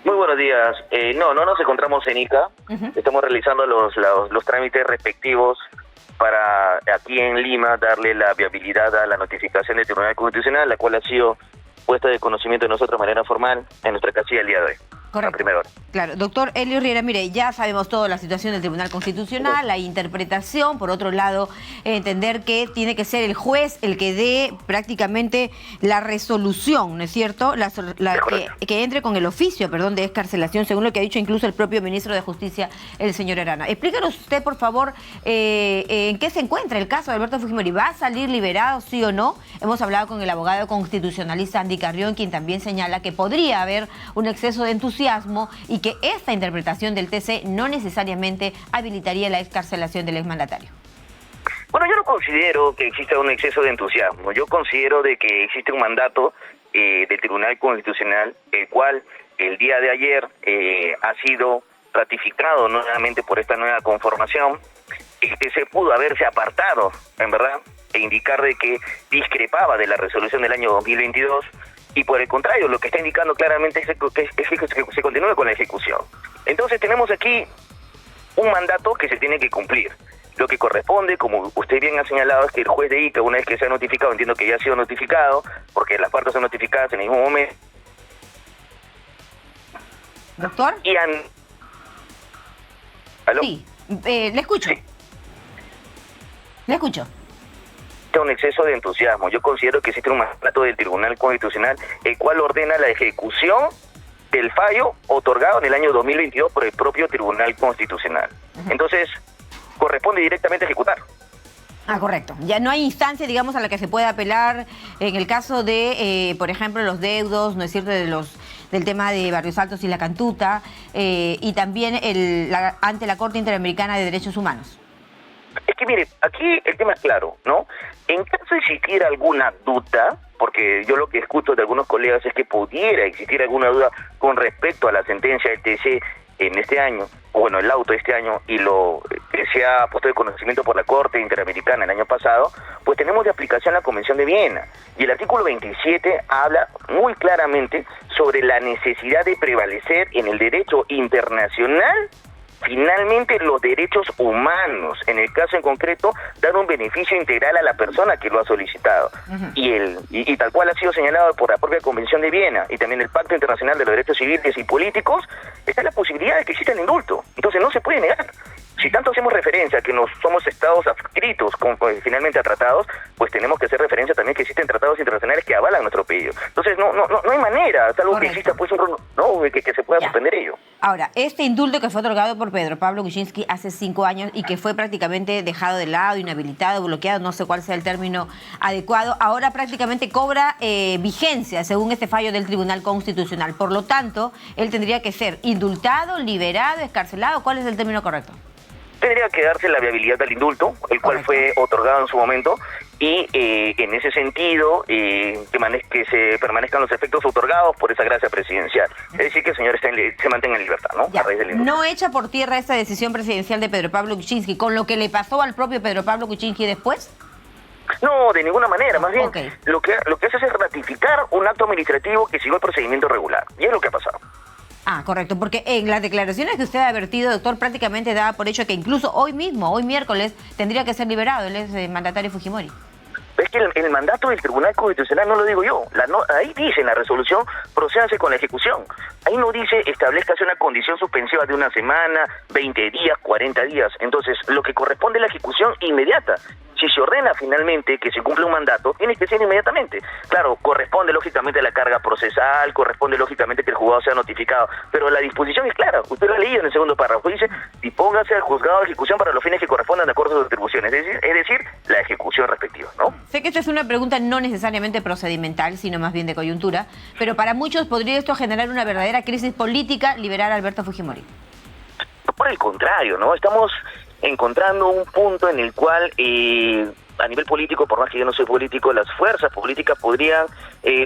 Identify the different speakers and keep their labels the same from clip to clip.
Speaker 1: Muy buenos días. No nos encontramos en Ica. Estamos realizando los trámites respectivos para aquí en Lima darle la viabilidad a la notificación del Tribunal Constitucional, la cual ha sido puesta de conocimiento de nosotros de manera formal en nuestra casilla el día de hoy.
Speaker 2: Correcto.
Speaker 1: A primera hora.
Speaker 2: Claro, doctor Elio Riera, mire, ya sabemos toda la situación del Tribunal Constitucional, la interpretación, por otro lado, entender que tiene que ser el juez el que dé prácticamente la resolución, ¿no es cierto? Que entre con el oficio, de excarcelación, según lo que ha dicho incluso el propio ministro de Justicia, el señor Arana. Explícanos usted, por favor, en qué se encuentra el caso de Alberto Fujimori. ¿Va a salir liberado, sí o no? Hemos hablado con el abogado constitucionalista Andy Carrión, quien también señala que podría haber un exceso de entusiasmo y que esta interpretación del TC no necesariamente habilitaría la excarcelación del exmandatario.
Speaker 1: Bueno, yo no considero que exista un exceso de entusiasmo. Yo considero de que existe un mandato del Tribunal Constitucional, el cual el día de ayer ha sido ratificado nuevamente por esta nueva conformación. El TC pudo haberse apartado, en verdad, e indicar de que discrepaba de la resolución del año 2022, y por el contrario, lo que está indicando claramente es que se continúe con la ejecución. Entonces tenemos aquí un mandato que se tiene que cumplir. Lo que corresponde, como usted bien ha señalado, es que el juez de Ica, una vez que se ha notificado, entiendo que ya ha sido notificado, porque las partes son notificadas en el mismo momento.
Speaker 2: ¿Doctor?
Speaker 1: ¿Aló?
Speaker 2: Sí, le escucho.
Speaker 1: Sí.
Speaker 2: Le escucho.
Speaker 1: Un exceso de entusiasmo. Yo considero que existe un mandato del Tribunal Constitucional el cual ordena la ejecución del fallo otorgado en el año 2022 por el propio Tribunal Constitucional. Entonces, corresponde directamente ejecutar.
Speaker 2: Ah, correcto. Ya no hay instancia, digamos, a la que se pueda apelar en el caso de, por ejemplo, los deudos, ¿no es cierto?, del tema de Barrios Altos y La Cantuta, y también ante la Corte Interamericana de Derechos Humanos.
Speaker 1: Es que mire, aquí el tema es claro, ¿no? En caso de existir alguna duda, porque yo lo que escucho de algunos colegas es que pudiera existir alguna duda con respecto a la sentencia del TC en este año, o bueno, el auto de este año, y lo que se ha puesto de conocimiento por la Corte Interamericana el año pasado, pues tenemos de aplicación la Convención de Viena. Y el artículo 27 habla muy claramente sobre la necesidad de prevalecer en el derecho internacional finalmente los derechos humanos, en el caso en concreto, dar un beneficio integral a la persona que lo ha solicitado. Y tal cual ha sido señalado por la propia Convención de Viena y también el Pacto Internacional de los Derechos Civiles y Políticos, está la posibilidad de que exista el indulto. Entonces no se puede negar. Si tanto hacemos referencia a que nos somos estados adscritos finalmente a tratados, pues tenemos que hacer referencia también que existen tratados internacionales que avalan nuestro pedido. Entonces no hay manera, es algo
Speaker 2: Correcto.
Speaker 1: que exista, pues que se pueda suspender ello.
Speaker 2: Ahora, este indulto que fue otorgado por Pedro Pablo Kuczynski hace 5 años y que fue prácticamente dejado de lado, inhabilitado, bloqueado, no sé cuál sea el término adecuado, ahora prácticamente cobra vigencia según este fallo del Tribunal Constitucional. Por lo tanto, él tendría que ser indultado, liberado, excarcelado. ¿Cuál es el término correcto?
Speaker 1: Tendría que darse la viabilidad del indulto, el cual fue otorgado en su momento, y en ese sentido que se permanezcan los efectos otorgados por esa gracia presidencial. Es decir, que el señor se mantenga en libertad, ¿no?
Speaker 2: Ya.
Speaker 1: A raíz del indulto.
Speaker 2: ¿No echa por tierra esta decisión presidencial de Pedro Pablo Kuczynski con lo que le pasó al propio Pedro Pablo Kuczynski después?
Speaker 1: No, de ninguna manera, más bien
Speaker 2: Okay.
Speaker 1: lo que hace es ratificar un acto administrativo que siguió el procedimiento regular, y es lo que ha pasado.
Speaker 2: Ah, correcto, porque en las declaraciones que usted ha vertido, doctor, prácticamente daba por hecho que incluso hoy mismo, hoy miércoles, tendría que ser liberado el exmandatario Fujimori.
Speaker 1: Es que el mandato del Tribunal Constitucional no lo digo yo. Ahí dice en la resolución, procédase con la ejecución. Ahí no dice establezcase una condición suspensiva de 1 semana, 20 días, 40 días. Entonces, lo que corresponde es la ejecución inmediata. Si se ordena finalmente que se cumple un mandato, tiene que ser inmediatamente. Claro, corresponde lógicamente a la carga procesal, corresponde lógicamente que el juzgado sea notificado, pero la disposición es clara. Usted lo ha leído en el segundo párrafo. Dice, dispóngase al juzgado de ejecución para los fines que correspondan de acuerdo a sus atribuciones. Es decir, la ejecución respectiva, ¿no?
Speaker 2: Sé que esta es una pregunta no necesariamente procedimental, sino más bien de coyuntura, pero para muchos podría esto generar una verdadera crisis política, liberar a Alberto Fujimori.
Speaker 1: Por el contrario, ¿no? Estamos encontrando un punto en el cual a nivel político, por más que yo no soy político, las fuerzas políticas podrían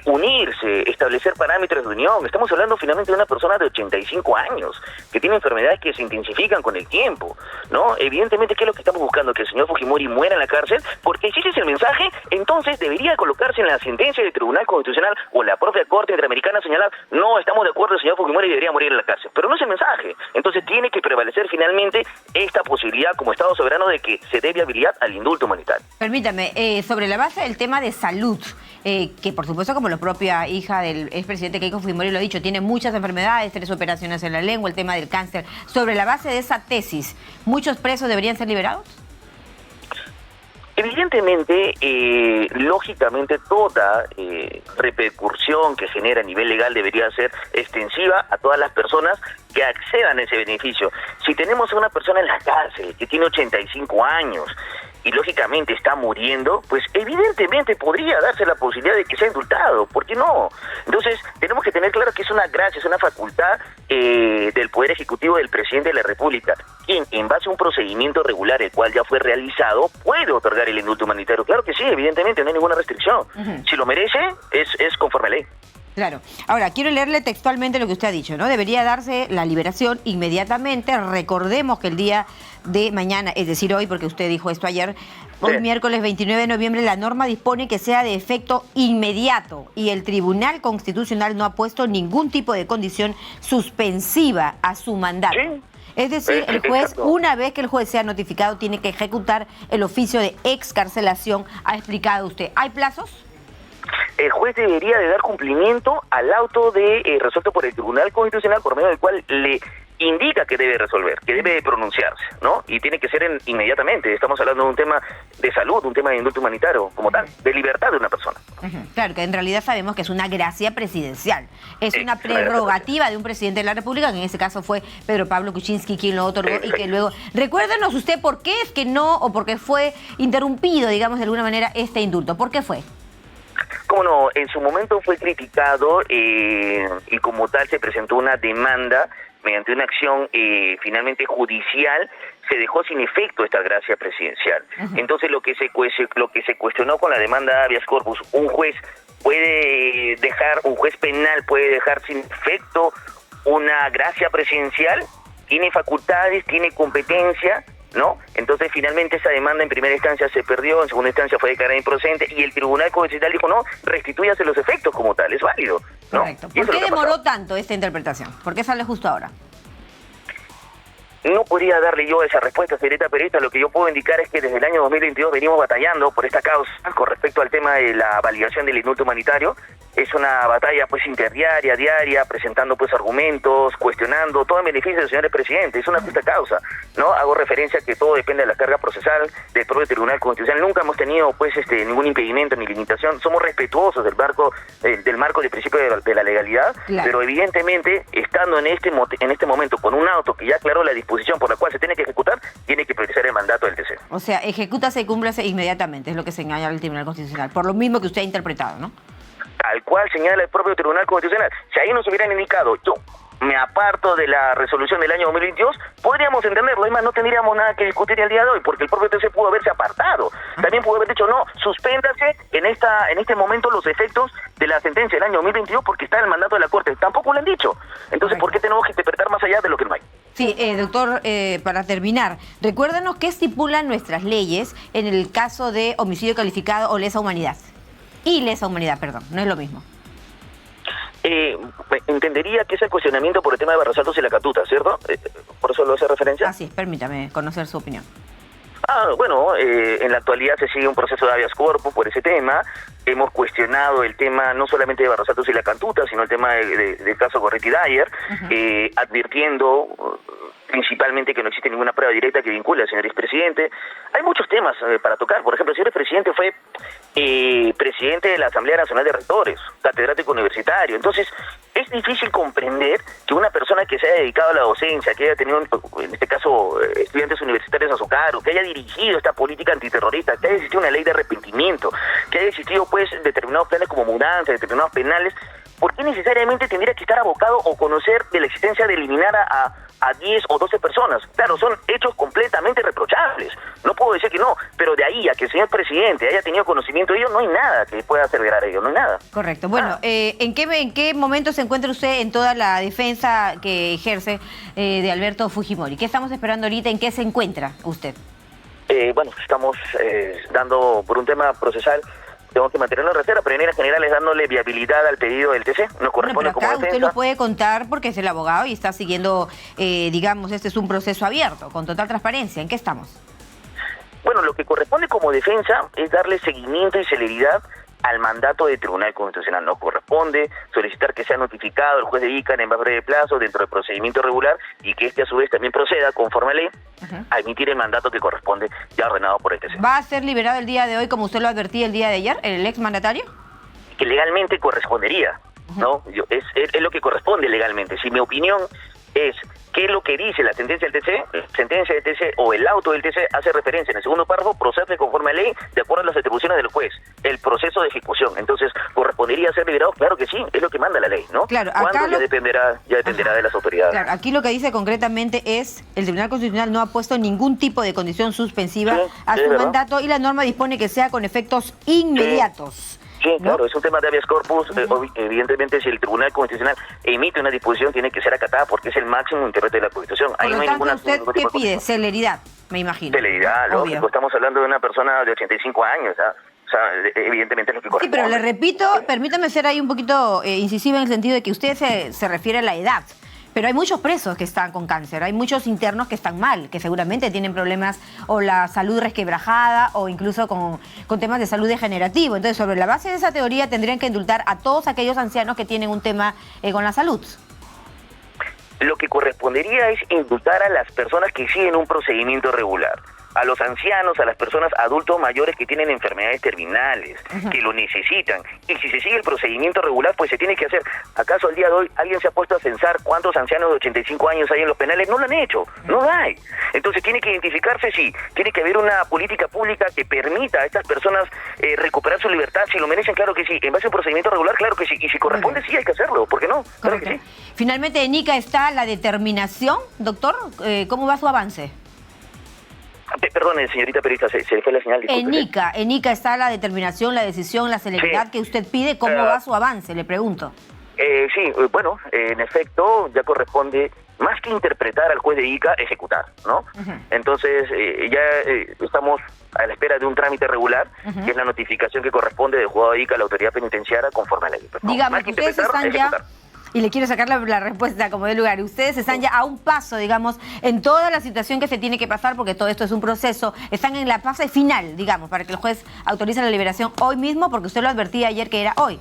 Speaker 1: unirse, establecer parámetros de unión. Estamos hablando finalmente de una persona de 85 años, que tiene enfermedades que se intensifican con el tiempo, ¿no? Evidentemente, ¿qué es lo que estamos buscando? Que el señor Fujimori muera en la cárcel, porque si ese es el mensaje, entonces debería colocarse en la sentencia del Tribunal Constitucional o la propia Corte Interamericana señalar, no estamos de acuerdo, el señor Fujimori debería morir en la cárcel. Pero no es el mensaje. Entonces tiene que prevalecer finalmente esta posibilidad como Estado soberano de que se dé viabilidad al indulto humanitario.
Speaker 2: Permítame, sobre la base del tema de salud, que por supuesto, como la propia hija del expresidente Keiko Fujimori lo ha dicho, tiene muchas enfermedades, 3 operaciones en la lengua, el tema del cáncer. Sobre la base de esa tesis, ¿muchos presos deberían ser liberados?
Speaker 1: Evidentemente, lógicamente, toda repercusión que genera a nivel legal debería ser extensiva a todas las personas que accedan a ese beneficio. Si tenemos a una persona en la cárcel que tiene 85 años y lógicamente está muriendo, pues evidentemente podría darse la posibilidad de que sea indultado. ¿Por qué no? Entonces, tenemos que tener claro que es una gracia, es una facultad del Poder Ejecutivo del Presidente de la República, quien, en base a un procedimiento regular, el cual ya fue realizado, puede otorgar el indulto humanitario. Claro que sí, evidentemente, no hay ninguna restricción. Si lo merece, es conforme a ley.
Speaker 2: Claro. Ahora, quiero leerle textualmente lo que usted ha dicho, ¿no? Debería darse la liberación inmediatamente. Recordemos que el día de mañana, es decir, hoy, porque usted dijo esto ayer, hoy miércoles 29 de noviembre, la norma dispone que sea de efecto inmediato y el Tribunal Constitucional no ha puesto ningún tipo de condición suspensiva a su mandato. ¿Sí? Es decir, el juez, una vez que el juez sea notificado, tiene que ejecutar el oficio de excarcelación, ha explicado usted. ¿Hay plazos?
Speaker 1: El juez debería de dar cumplimiento al auto resuelto por el Tribunal Constitucional, por medio del cual le indica que debe resolver, que debe pronunciarse, ¿no? Y tiene que ser inmediatamente. Estamos hablando de un tema de salud, un tema de indulto humanitario como tal, de libertad de una persona.
Speaker 2: Claro, que en realidad sabemos que es una gracia presidencial, es una prerrogativa de un presidente de la República, que en este caso fue Pedro Pablo Kuczynski quien lo otorgó y que luego... Recuérdenos usted por qué es que no, o por qué fue interrumpido, digamos, de alguna manera, este indulto. ¿Por qué fue?
Speaker 1: Cómo no, en su momento fue criticado y como tal se presentó una demanda mediante una acción finalmente judicial. Se dejó sin efecto esta gracia presidencial. Entonces lo que se cuestionó con la demanda habeas corpus, un juez penal puede dejar sin efecto una gracia presidencial, tiene facultades, tiene competencia, ¿no? Entonces finalmente esa demanda en primera instancia se perdió, en segunda instancia fue declarada improcedente y el Tribunal Constitucional dijo no, restitúyase los efectos como tal, es válido, ¿no?
Speaker 2: Correcto. ¿Por qué demoró tanto esta interpretación? ¿Por qué sale justo ahora?
Speaker 1: No podría darle yo esa respuesta, señorita periodista. Lo que yo puedo indicar es que desde el año 2022 venimos batallando por esta causa con respecto al tema de la validación del indulto humanitario. Es una batalla pues interdiaria, diaria, presentando pues argumentos, cuestionando, todo en beneficio del señor presidente. Es una justa causa, ¿no? Hago referencia a que todo depende de la carga procesal del propio Tribunal Constitucional. Nunca hemos tenido pues ningún impedimento ni limitación. Somos respetuosos del marco del principio de la legalidad, claro. Pero evidentemente estando en este momento con un auto que ya aclaró la disposición por la cual se tiene que ejecutar, tiene que priorizar el mandato del TC.
Speaker 2: O sea, ejecútase y cúmplase inmediatamente, es lo que señala el Tribunal Constitucional, por lo mismo que usted ha interpretado, ¿no?
Speaker 1: Tal cual señala el propio Tribunal Constitucional. Si ahí nos hubieran indicado, yo me aparto de la resolución del año 2022, podríamos entenderlo, además no tendríamos nada que discutir el día de hoy, porque el propio TC pudo haberse apartado. También pudo haber dicho, no, suspéndase en este momento los efectos de la sentencia del año 2022 porque está en el mandato de la Corte. Tampoco lo han dicho. Entonces, ¿por qué tenemos que interpretar más allá de lo que no hay?
Speaker 2: Sí, doctor, para terminar, recuérdanos qué estipulan nuestras leyes en el caso de homicidio calificado o lesa humanidad. Y lesa humanidad, perdón, no es lo mismo.
Speaker 1: Entendería que es el cuestionamiento por el tema de Barrasaltos y la Catuta, ¿cierto? ¿Por eso lo hace referencia?
Speaker 2: Así es, permítame conocer su opinión.
Speaker 1: Bueno, en la actualidad se sigue un proceso de habeas corpus por ese tema. Hemos cuestionado el tema no solamente de Barrasaltos y la Catuta, sino el tema del caso Gorriti Dyer, advirtiendo principalmente que no existe ninguna prueba directa que vincule al señor expresidente. Hay muchos temas para tocar. Por ejemplo, el señor expresidente fue presidente de la Asamblea Nacional de Rectores, catedrático universitario. Entonces, es difícil comprender que una persona que se haya dedicado a la docencia, que haya tenido, en este caso, estudiantes universitarios a su cargo, que haya dirigido esta política antiterrorista, que haya existido una ley de arrepentimiento, que haya existido, pues, determinados planes como mudanza, determinados penales, ¿por qué necesariamente tendría que estar abocado o conocer de la existencia de eliminar a a 10 o 12 personas. Claro, son hechos completamente reprochables. No puedo decir que no, pero de ahí a que el señor presidente haya tenido conocimiento de ello, no hay nada que pueda aseverar ello, no hay nada.
Speaker 2: Correcto. Bueno, ¿en qué momento se encuentra usted en toda la defensa que ejerce de Alberto Fujimori? ¿Qué estamos esperando ahorita? ¿En qué se encuentra usted?
Speaker 1: Bueno, estamos dando por un tema procesal. Tengo que mantenerlo en reserva, pero en líneas generales dándole viabilidad al pedido del TC. Nos corresponde
Speaker 2: Bueno, pero acá
Speaker 1: como defensa.
Speaker 2: usted lo puede contar porque es el abogado y está siguiendo, digamos, este es un proceso abierto, con total transparencia. ¿En qué estamos?
Speaker 1: Bueno, lo que corresponde como defensa es darle seguimiento y celeridad al mandato del Tribunal Constitucional. Nos corresponde solicitar que sea notificado el juez de Ica en más breve plazo dentro del procedimiento regular y que este a su vez también proceda conforme a ley a emitir el mandato que corresponde ya ordenado por el TC.
Speaker 2: ¿Va a ser liberado el día de hoy como usted lo advertía el día de ayer, el exmandatario?
Speaker 1: Que legalmente correspondería, ¿no? Es lo que corresponde legalmente. Si mi opinión es qué es lo que dice la sentencia del TC o el auto del TC hace referencia en el segundo párrafo, procede conforme a ley de acuerdo a las atribuciones del juez, el proceso de ejecución. Entonces, ¿correspondería ser liberado? Claro que sí, es lo que manda la ley, ¿no?
Speaker 2: Claro,
Speaker 1: ¿cuándo?
Speaker 2: acá
Speaker 1: Ya dependerá de las autoridades.
Speaker 2: Claro, aquí lo que dice concretamente es el Tribunal Constitucional no ha puesto ningún tipo de condición suspensiva a su mandato y la norma dispone que sea con efectos inmediatos.
Speaker 1: Sí,
Speaker 2: ¿no?
Speaker 1: claro, es un tema de habeas corpus. Evidentemente, si el Tribunal Constitucional emite una disposición, tiene que ser acatada porque es el máximo intérprete de la Constitución.
Speaker 2: Por
Speaker 1: Ahí
Speaker 2: lo
Speaker 1: no hay
Speaker 2: tanto,
Speaker 1: ninguna...
Speaker 2: ¿usted qué pide? Celeridad, me imagino.
Speaker 1: Celeridad, lógico.
Speaker 2: Obvio.
Speaker 1: Estamos hablando de una persona de 85 años, ¿ah? O sea, evidentemente es lo que
Speaker 2: Sí,
Speaker 1: corresponde.
Speaker 2: pero le repito, permítame ser ahí un poquito incisiva en el sentido de que usted se refiere a la edad. Pero hay muchos presos que están con cáncer, hay muchos internos que están mal, que seguramente tienen problemas o la salud resquebrajada o incluso con temas de salud degenerativo. Entonces, sobre la base de esa teoría tendrían que indultar a todos aquellos ancianos que tienen un tema con la salud.
Speaker 1: Lo que correspondería es indultar a las personas que siguen un procedimiento regular. A los ancianos, a las personas adultos mayores que tienen enfermedades terminales, que lo necesitan. Y si se sigue el procedimiento regular, pues se tiene que hacer. ¿Acaso al día de hoy alguien se ha puesto a censar cuántos ancianos de 85 años hay en los penales? No lo han hecho, no lo hay. Entonces tiene que identificarse, sí, tiene que haber una política pública que permita a estas personas recuperar su libertad. Si lo merecen, claro que sí. En base a un procedimiento regular, claro que sí. Y si corresponde, sí, hay que hacerlo. ¿Por qué no? Claro que sí.
Speaker 2: Finalmente, en Ica está la determinación, doctor. ¿Cómo va su avance?
Speaker 1: Perdone, señorita periodista, se le fue la señal.
Speaker 2: En Ica está la determinación, la decisión, la celeridad que usted pide. ¿Cómo va su avance? Le pregunto.
Speaker 1: Sí, bueno, en efecto, ya corresponde, más que interpretar al juez de Ica, ejecutar, ¿no? Entonces, ya estamos a la espera de un trámite regular, que es la notificación que corresponde del juzgado de Ica a la autoridad penitenciaria conforme a la ley. ¿No?
Speaker 2: Dígame,
Speaker 1: más que
Speaker 2: ustedes
Speaker 1: interpretar,
Speaker 2: están
Speaker 1: ejecutar.
Speaker 2: Y le quiero sacar la respuesta como de lugar. Ustedes están ya a un paso, digamos, en toda la situación que se tiene que pasar, porque todo esto es un proceso. Están en la fase final, digamos, para que el juez autorice la liberación hoy mismo, porque usted lo advertía ayer que era hoy.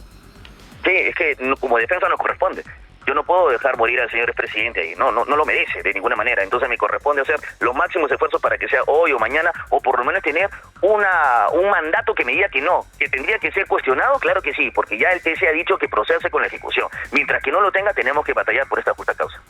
Speaker 1: Sí, es que como defensa nos corresponde. Yo no puedo dejar morir al señor expresidente ahí, no lo merece de ninguna manera. Entonces me corresponde hacer los máximos esfuerzos para que sea hoy o mañana, o por lo menos tener un mandato que me diga que no, que tendría que ser cuestionado, claro que sí, porque ya el TC ha dicho que procede con la ejecución. Mientras que no lo tenga, tenemos que batallar por esta justa causa.